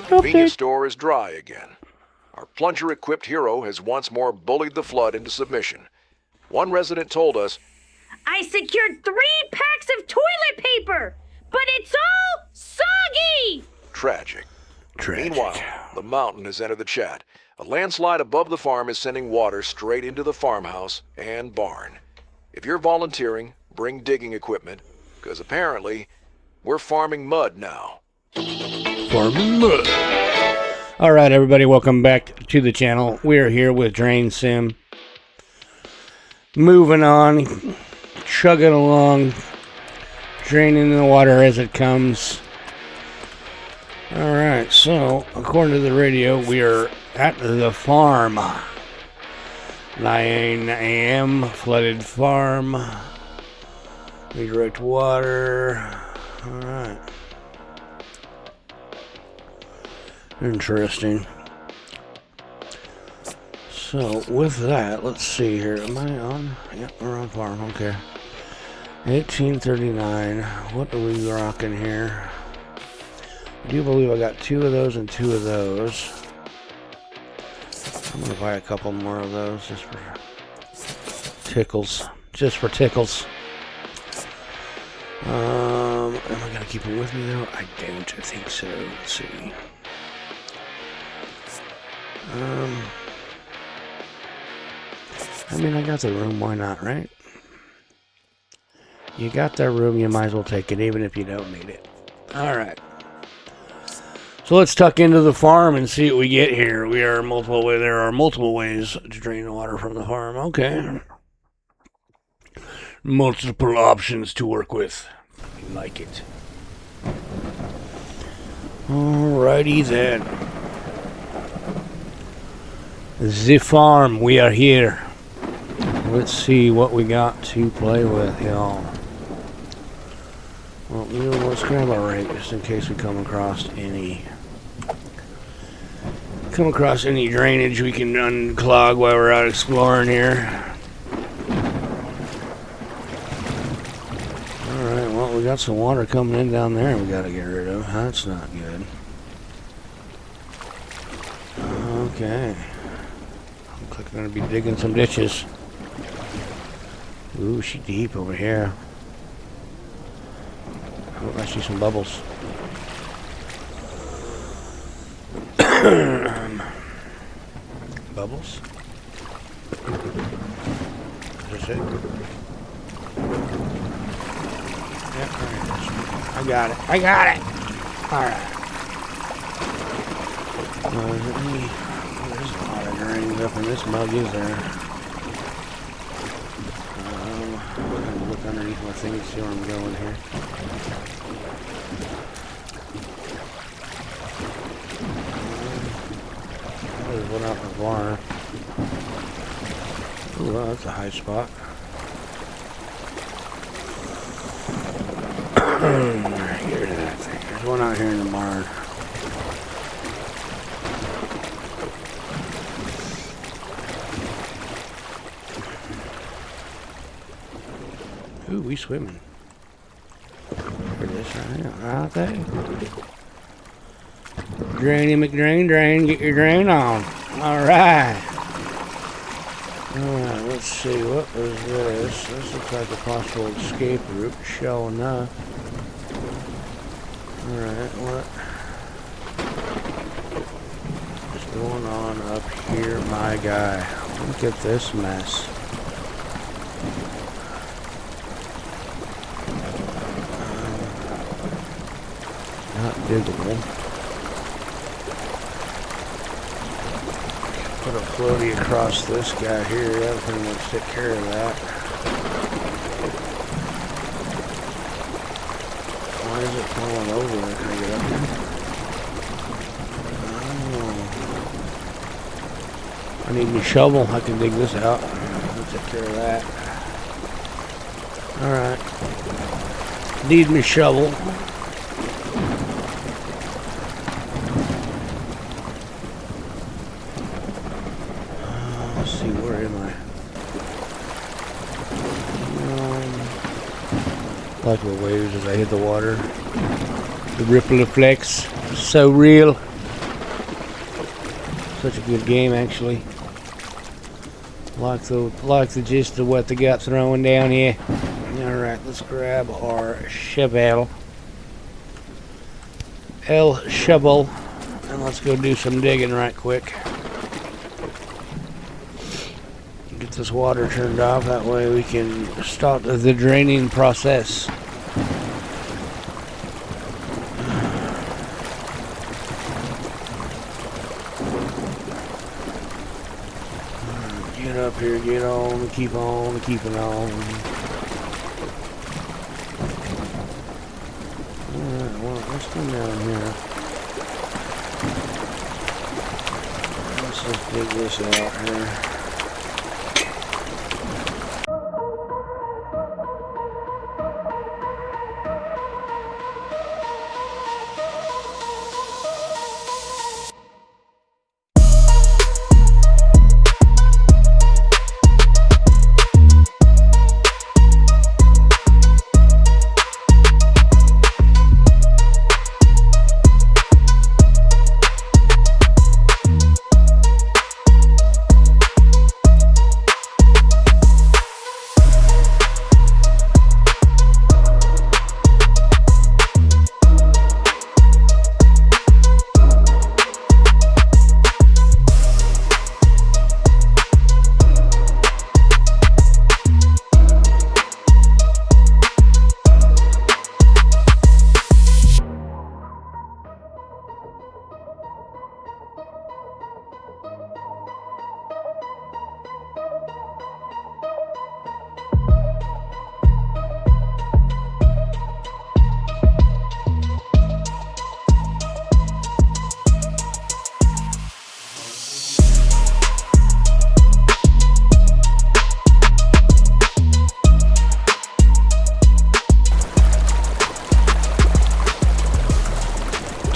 Convenience store is dry again. Our plunger-equipped hero has once more bullied the flood into submission. One resident told us, I secured 3 packs of toilet paper, but it's all soggy! Tragic. Tragic. Meanwhile, the mountain has entered the chat. A landslide above the farm is sending water straight into the farmhouse and barn. If you're volunteering, bring digging equipment, because apparently, we're farming mud now. Farming mud. All right, everybody, welcome back to the channel. We're here with Drain Sim. Moving on, chugging along, draining the water as it comes. All right, so according to the radio, we are at the farm. 9 a.m. flooded farm. Redirect water. All right. Interesting. So with that, let's see here. Am I on? Yep, we're on farm. Okay. 1839. What are we rocking here? I do believe I got 2 of those and 2 of those. I'm gonna buy a couple more of those just for tickles. Just for tickles. Am I gonna keep them with me though? I don't think so. Let's see. I mean, I got the room, why not, right? You got that room, you might as well take it, even if you don't need it. Alright. So let's tuck into the farm and see what we get here. There are multiple ways to drain the water from the farm. Okay. Multiple options to work with. I like it. Alrighty then. The farm, we are here. Let's see what we got to play with, y'all. Well, let's grab our rake just in case we come across any drainage we can unclog while we're out exploring here. Alright, well, we got some water coming in down there we gotta get rid of. That's not good. Okay. Looks like we're gonna be digging some ditches. Ooh, she deep over here. Oh, I see some bubbles. Bubbles? Is this it? Yep, there it is. I got it. Alright. There's a lot of drains up in this mug, is there? I'm gonna look underneath my thing and see where I'm going here. There's one out in the barn. Ooh, well, that's a high spot. Get rid of that thing. There's one out here in the barn. Ooh, we swimming. Look at this right here. Okay. Drainy McDrain, drain, get your drain on. Alright. Alright, let's see, what was this? This looks like a possible escape route, sure enough. Alright, what is going on up here, my guy? Look at this mess. Not diggable. Put a floaty across this guy here. That'll pretty much take care of that. Why is it falling over? Can I get up here? Oh. I need my shovel. I can dig this out. I'll take care of that. Alright. Need my shovel. Like the waves as I hit the water. The ripple effects, so real. Such a good game, actually. Like the gist of what they got throwing down here. Alright, let's grab our shovel. Shovel. And let's go do some digging right quick. Get this water turned off, that way we can start the draining process. Get up here, get on, keep on, keeping on. Alright, well, let's come down here. Let's just dig this out here.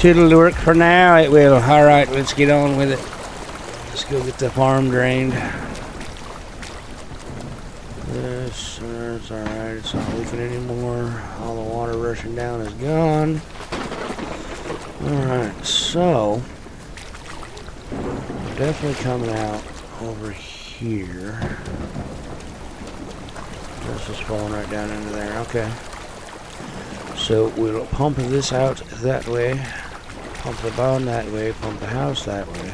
It'll work for now, it will. Alright, let's get on with it. Let's go get the farm drained. This, it's alright, it's not leaking anymore. All the water rushing down is gone. Alright, so definitely coming out over here. This is falling right down into there, okay. So we'll pump this out that way. Pump the barn that way, pump the house that way.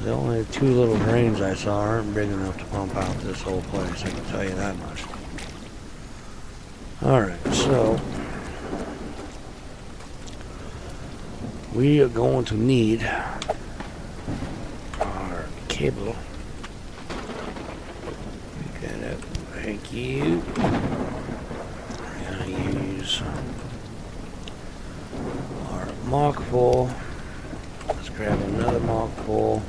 The only two little drains I saw aren't big enough to pump out this whole place, I can tell you that much. Alright, so we are going to need our cable. Pick that up, thank you. We're gonna use mock full. Let's grab another mock full.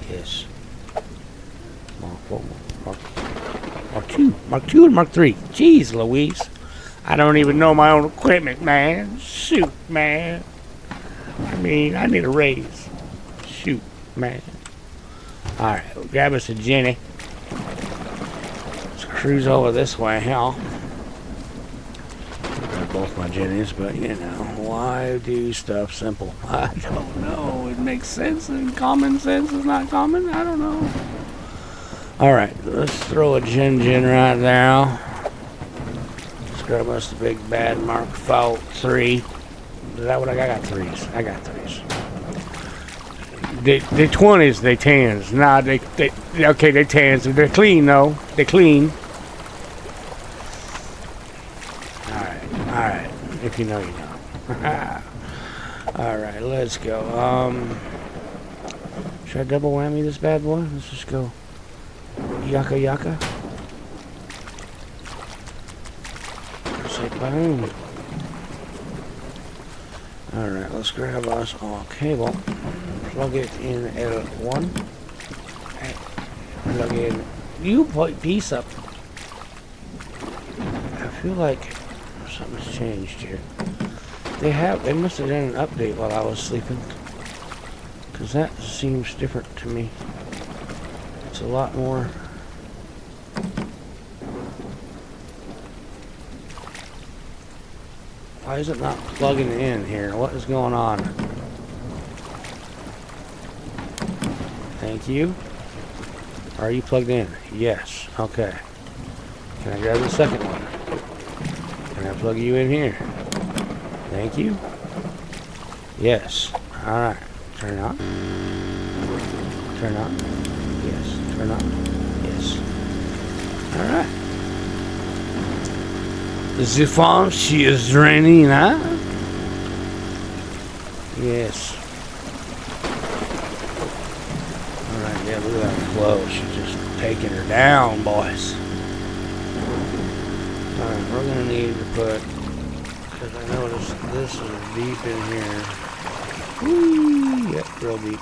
Yes. Mark 4, Mark 2, Mark 2 and Mark 3. Jeez Louise. I don't even know my own equipment, man. Shoot, man. I mean, I need a raise. Shoot, man. Alright, we'll grab us a Jenny. Cruise over this way, hell. Got both my Jennies, but you know, why do stuff simple? I don't know. It makes sense, and common sense is not common. I don't know. Alright, let's throw a Gen right now. Let's grab us the big bad Mark 3. Is that what I got? I got 3s. I got 3s. The 20s, they 10s. Nah, okay, they 10s. They're clean, though. They're clean. Alright, if you know, you know. Alright, let's go. Should I double whammy this bad boy? Let's just go. Yaka yaka. Say boom. Alright, let's grab us our cable. Plug it in L1. Plug in. You piece up. I feel like something's changed here. They must have done an update while I was sleeping. Because that seems different to me. It's a lot more. Why is it not plugging in here? What is going on? Thank you. Are you plugged in? Yes. Okay. Can I grab the second one? Can I plug you in here? Thank you. Yes. Alright. Turn on. Turn on. Yes. Turn on. Yes. Alright. The farm, she is draining, huh? Yes. Alright, yeah, look at that flow. She's just taking her down, boys. Alright, we're gonna need to put, because I noticed this is deep in here. Whee! Yep, real deep.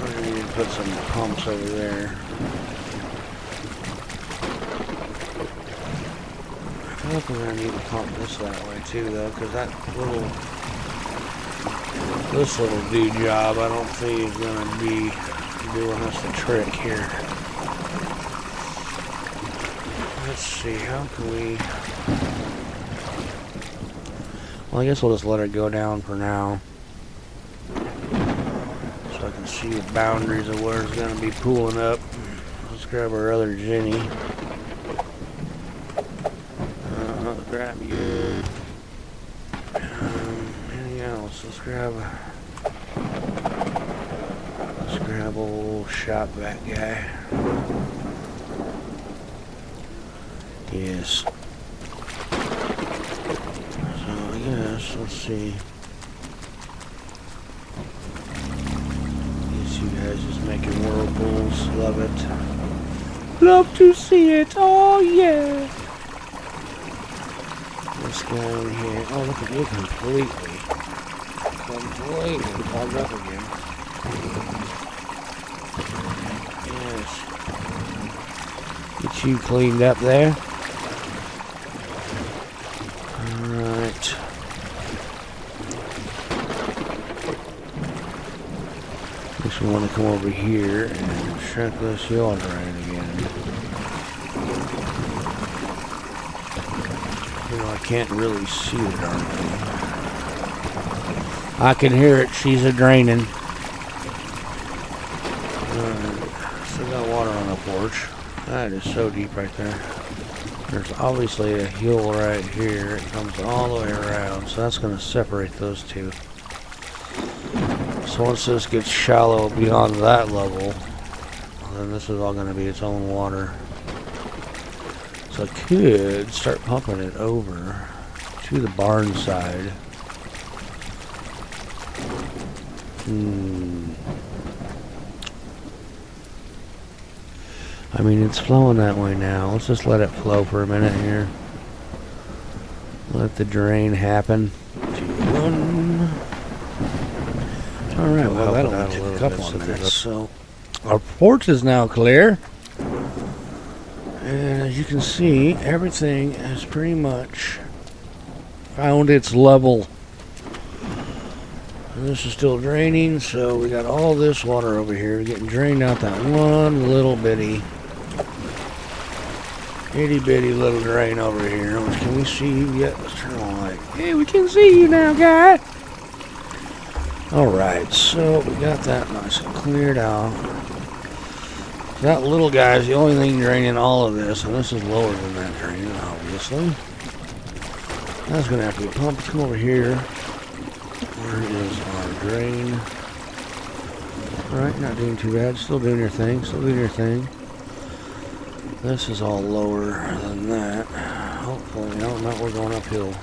We're gonna need to put some pumps over there. I feel like we're gonna need to pump this that way too, though, because this little dude job, I don't think is gonna be doing us the trick here. Let's see, how can we... Well, I guess we'll just let it go down for now. So I can see the boundaries of where it's going to be pooling up. Let's grab our other Jenny. Let's grab you. Anything else? Let's grab old shop vac guy. Yes. Yes, let's see. Yes, you guys just making whirlpools. Love it. Love to see it. Oh, yeah. This guy in here. Oh, look at you completely plugged up again. Yes. Get you cleaned up there. Alright. Guess we want to come over here and shut this yard around again. Well, I can't really see the darn thing. I can hear it. She's a draining. Still got water on the porch. That is so deep right there. There's obviously a hill right here. It comes all the way around, so that's going to separate those two. So once this gets shallow beyond that level, then this is all going to be its own water. So I could start pumping it over to the barn side. I mean, it's flowing that way now. Let's just let it flow for a minute here. Let the drain happen. 2, 1. Alright, well, that'll only take a couple of minutes. So, our porch is now clear. And as you can see, everything has pretty much found its level. And this is still draining, so we got all this water over here getting drained out that one little bitty itty-bitty little drain over here. Can we see you yet? Let's turn on the light. Hey, we can see you now, guy. Alright, so we got that nice and cleared out. That little guy is the only thing draining all of this, and this is lower than that drain, obviously. That's going to have to be pumped. Come over here. Where is our drain? Alright, not doing too bad. Still doing your thing. Still doing your thing. This is all lower than that. Hopefully, no, not we're going uphill.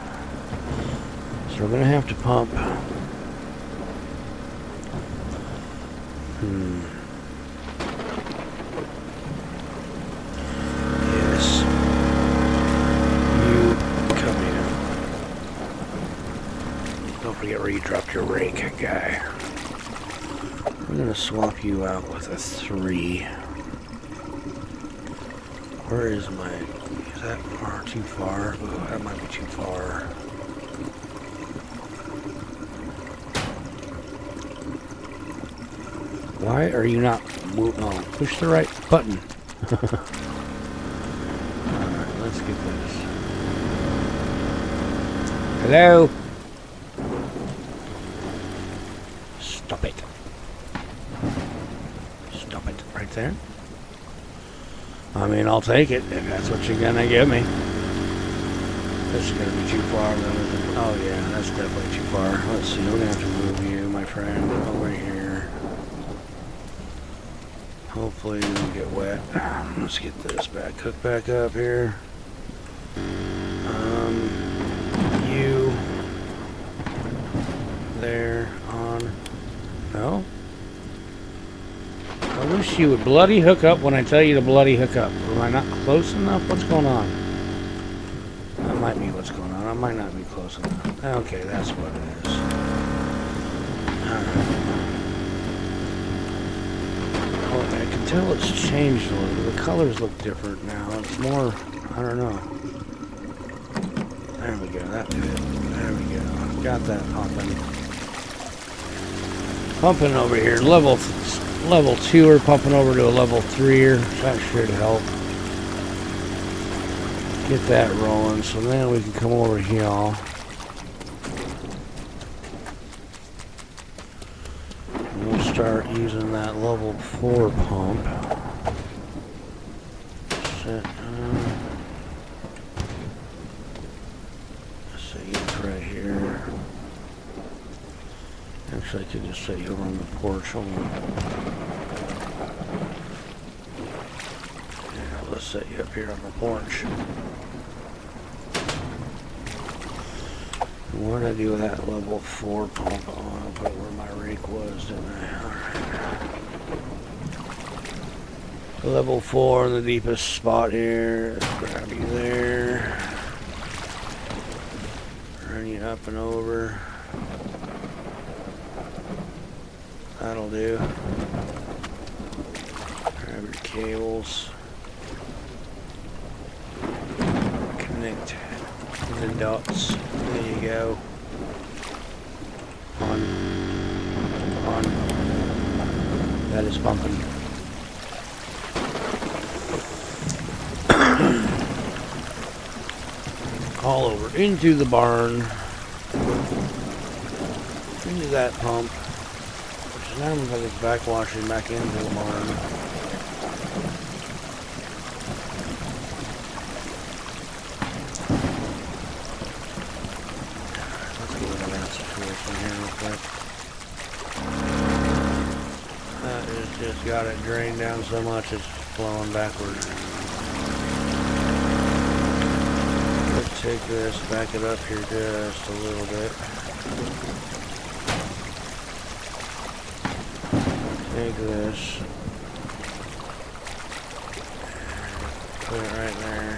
So we're going to have to pump. Yes. You come here. Don't forget where you dropped your rake, guy. We're going to swap you out with a 3. Where is my... Is that far? Too far? Oh, that might be too far. Why are you not moving? Oh, push the right button. Alright, let's get this. Hello? Stop it. Stop it right there. I mean, I'll take it if that's what you're gonna give me. This is gonna be too far. Oh yeah, that's definitely too far. Let's see, we're gonna have to move you, my friend, over here. Hopefully you don't get wet. Let's get this back, hook back up here. You there on. No? I wish you would bloody hook up when I tell you to bloody hook up. Am I not close enough? What's going on? That might be what's going on. I might not be close enough. Okay, that's what it is. Alright. Oh, I can tell it's changed a little. The colors look different now. It's more, I don't know. There we go. That did it. There we go. Got that pumping. Pumping over here. Level 2 or pumping over to a level 3. That should help. Get that rolling. So then we can come over here. And we'll start using that level 4 pump. Set. Right here. Actually, I could just set you over on the porch. Hold on. Yeah, let's set you up here on the porch. What did I do with that level 4 pump? Oh, I'll put it where my rake was, didn't I? Alright. Level 4 in the deepest spot here. Let's grab you there. Run you up and over. That'll do. Grab your cables. Connect the dots. There you go. On. That is pumping. All over into the barn. Into that pump. Which is now like it's backwashing back into the barn. Let's get rid of that situation here real quick. That is just got it drained down so much it's flowing backwards. Let's take this, back it up here just a little bit. Take this, put it right there.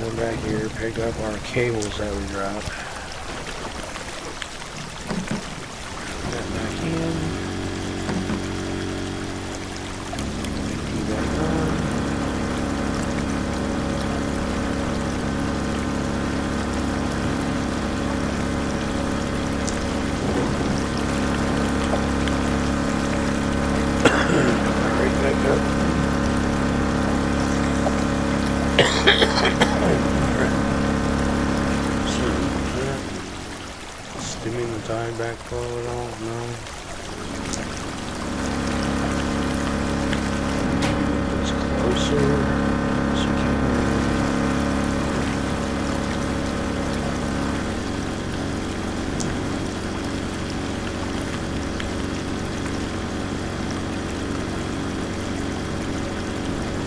Go back here, pick up our cables that we dropped. Put that back in. Keep that on. Stimming the tide back forward all? No. It's closer as you can.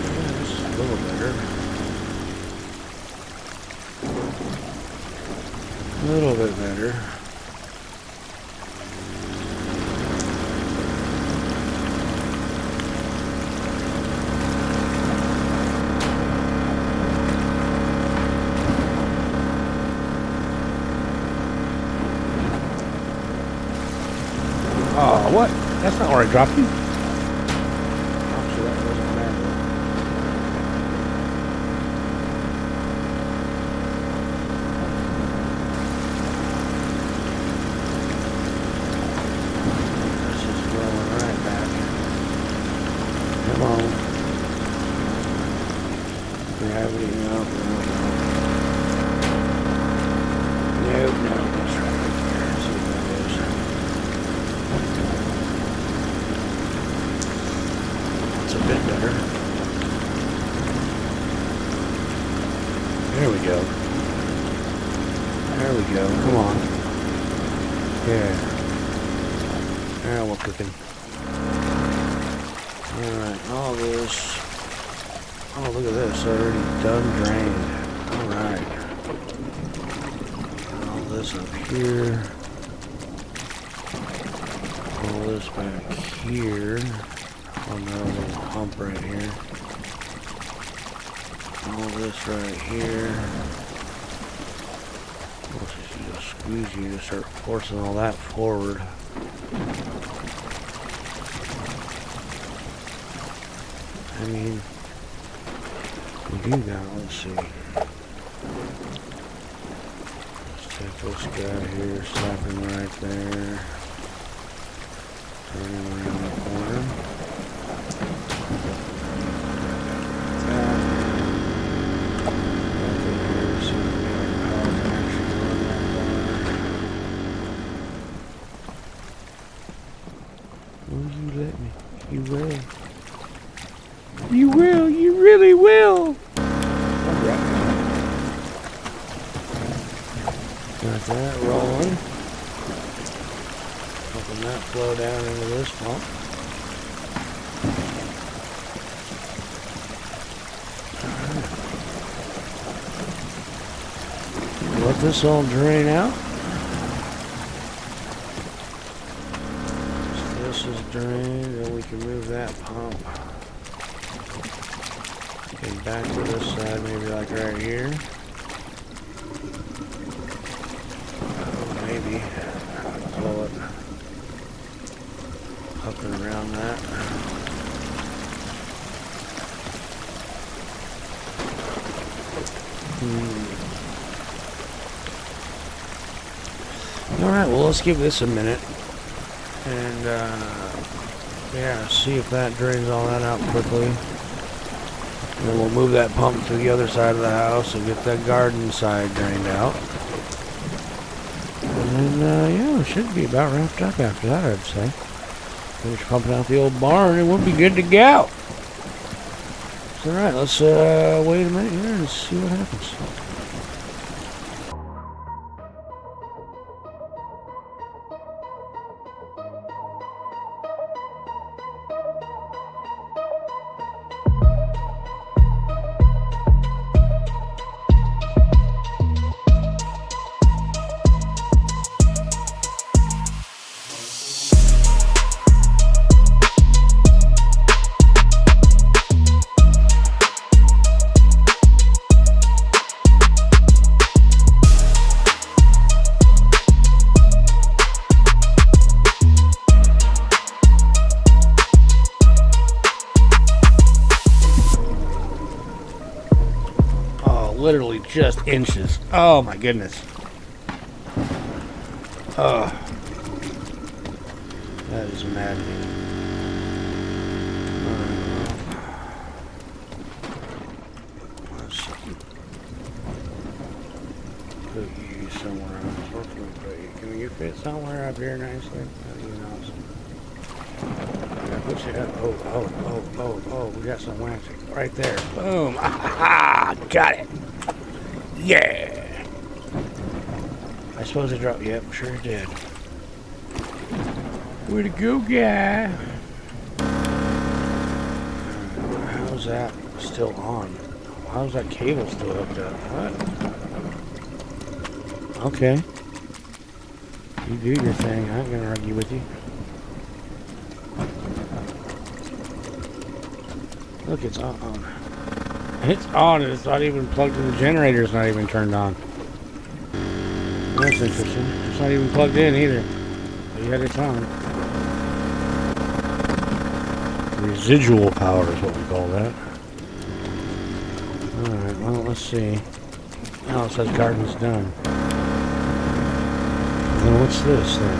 Yeah, this is a little better. A little bit better. Oh, what? That's not where I dropped you. Actually, that doesn't matter. This is rolling right back. Come on. Gravity, no. There we go. There we go. Come on. Yeah. Now we're cooking. Alright, all this. Oh, look at this. Already done drained. Alright. All this up here. All this back here. On that little hump right here. All this right here. You just squeeze, you just start forcing all that forward. I mean, we do that. Let's see. Let's take this guy here, slap him right there. Turn him around the corner. You will. You will. You really will. Got that rolling. Helping that flow down into this pump. Let this all drain out. This is drained, and we can move that pump. And back to this side, maybe like right here. Maybe pull it up and around that. Alright, well, let's give this a minute. And, yeah, see if that drains all that out quickly. And then we'll move that pump to the other side of the house and get that garden side drained out. And then, yeah, it should be about wrapped up after that, I'd say. Finish pumping out the old barn and we'll be good to go. So, alright, let's wait a minute here and see what happens. Literally just inches. Oh my goodness. Oh, that is maddening. Let's put you somewhere else. Where can we put you? Can you fit somewhere up here nicely? That'd be awesome. Yeah, put you up. Oh, we got some waxing right there. Boom. Ah, got it. Yeah. I suppose it dropped. Yep, sure it did. Way to go, guy. How's that still on? How's that cable still hooked up? What? Okay. You do your thing. I ain't gonna argue with you. Look, it's on. It's on and it's not even plugged in. The generator's not even turned on. That's interesting. It's not even plugged in either. But yet it's on. Residual power is what we call that. Alright, well, let's see. Now it says garden's done. Then what's this then?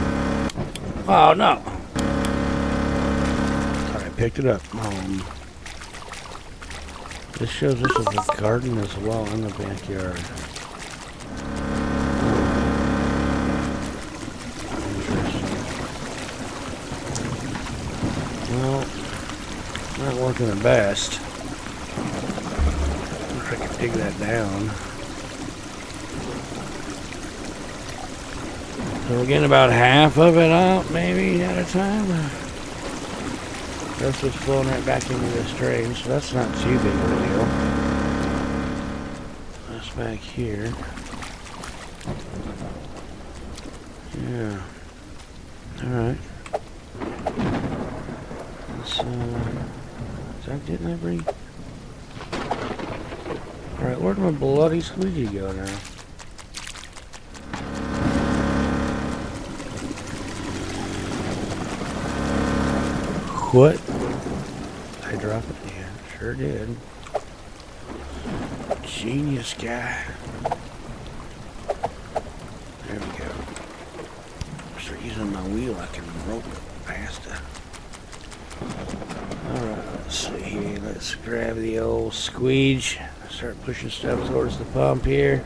Oh, no! Thought I picked it up. This shows us as a garden as well in the backyard. Interesting. Well, not working the best. I can dig that down. So we're getting about half of it out, maybe, at a time. That's what's flowing right back into this drain, so that's not too big of a deal. That's back here. Yeah. Alright. Didn't I bring? Alright, where'd my bloody squeegee go now? What? I dropped it? Yeah, sure did. Genius guy. There we go. Start using my wheel, I can rope it faster. Alright, let's see here. Let's grab the old squeege. Start pushing stuff towards the pump here.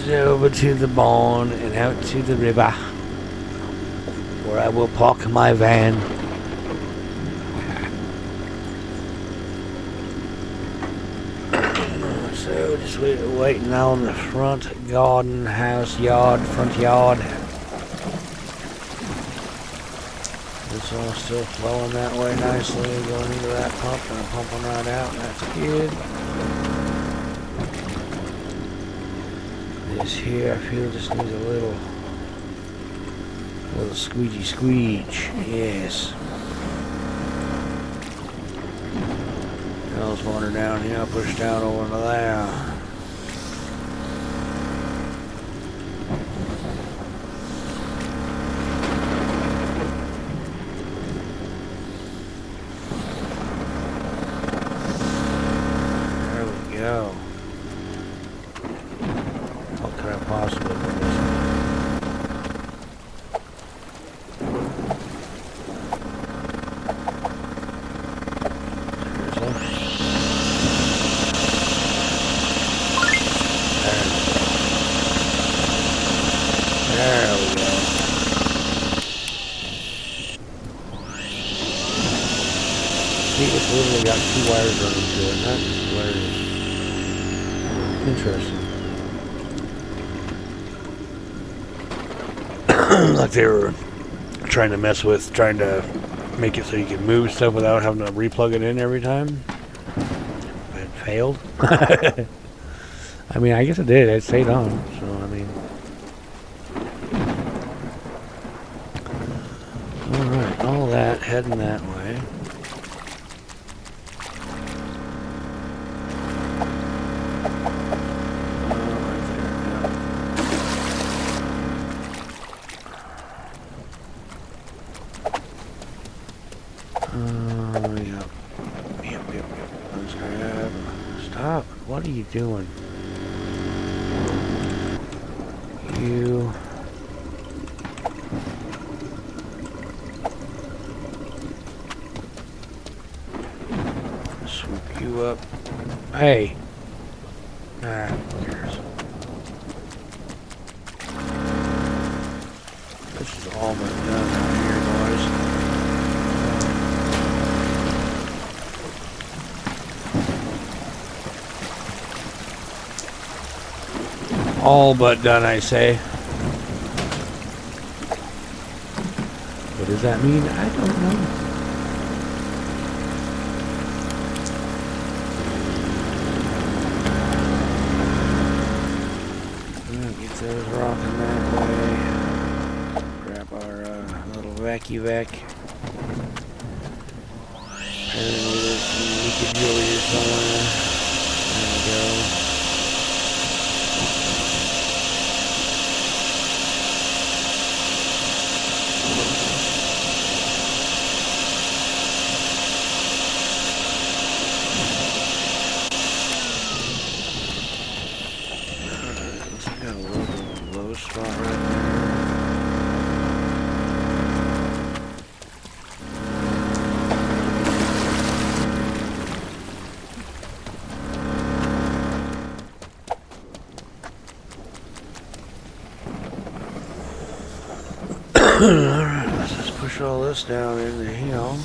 Out over to the barn and out to the river, where I will park my van. So just waiting on the front front yard. It's all still flowing that way nicely, going into that pump and pumping right out. That's good. This here, I feel just needs a little squeegee squeege. Yes. There's water down here. I'll push down over to there. There we go. What could I possibly do this? There we go. See, it's literally got two wires running to it. That's hilarious. Interesting. Like they were trying to mess with, trying to make it so you can move stuff without having to replug it in every time. But it failed. I mean, I guess it did. It stayed on. So, I mean. Alright, all that heading that way. Yep. Let's grab. Stop. What are you doing? You. Swoop you up. Hey. Ah, who cares? This is all but done out here, boys. all but done, I say. What does that mean? I don't know. Get those rocking that way. Grab our little vac. Apparently there's some leakage over here somewhere. There we go. Got a little low spot right there. Alright, let's just push all this down in the hill.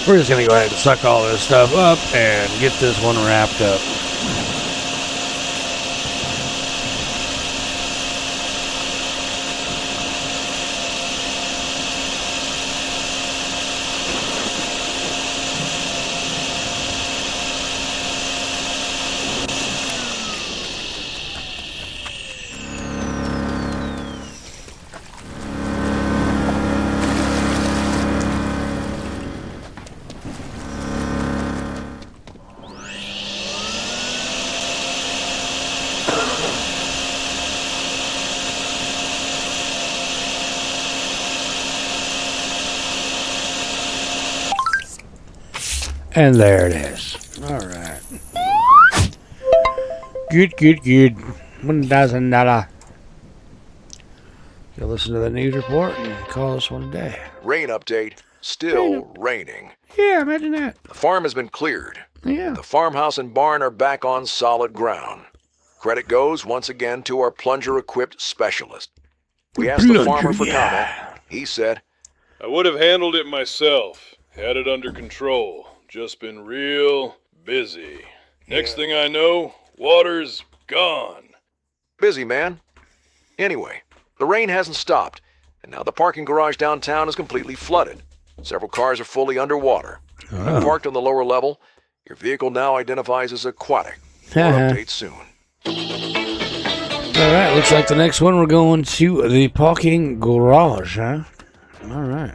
We're just going to go ahead and suck all this stuff up and get this one wrapped up. And there it is. Alright. Good. $1,000. You'll listen to the news report and call us one day. Rain update. Still raining. Yeah, imagine that. The farm has been cleared. Yeah. The farmhouse and barn are back on solid ground. Credit goes once again to our plunger-equipped specialist. We asked the farmer for comment. He said, I would have handled it myself. Had it under control. Just been real busy. Next thing I know, water's gone. busy, man. Anyway, the rain hasn't stopped, and now the parking garage downtown is completely flooded. Several cars are fully underwater. Oh. Parked on the lower level, your vehicle now identifies as aquatic. More updates soon. All right, looks like the next one we're going to the parking garage, huh? All right.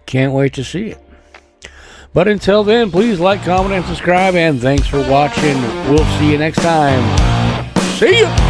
Can't wait to see it. But until then, please like, comment, and subscribe, and thanks for watching. We'll see you next time. See ya!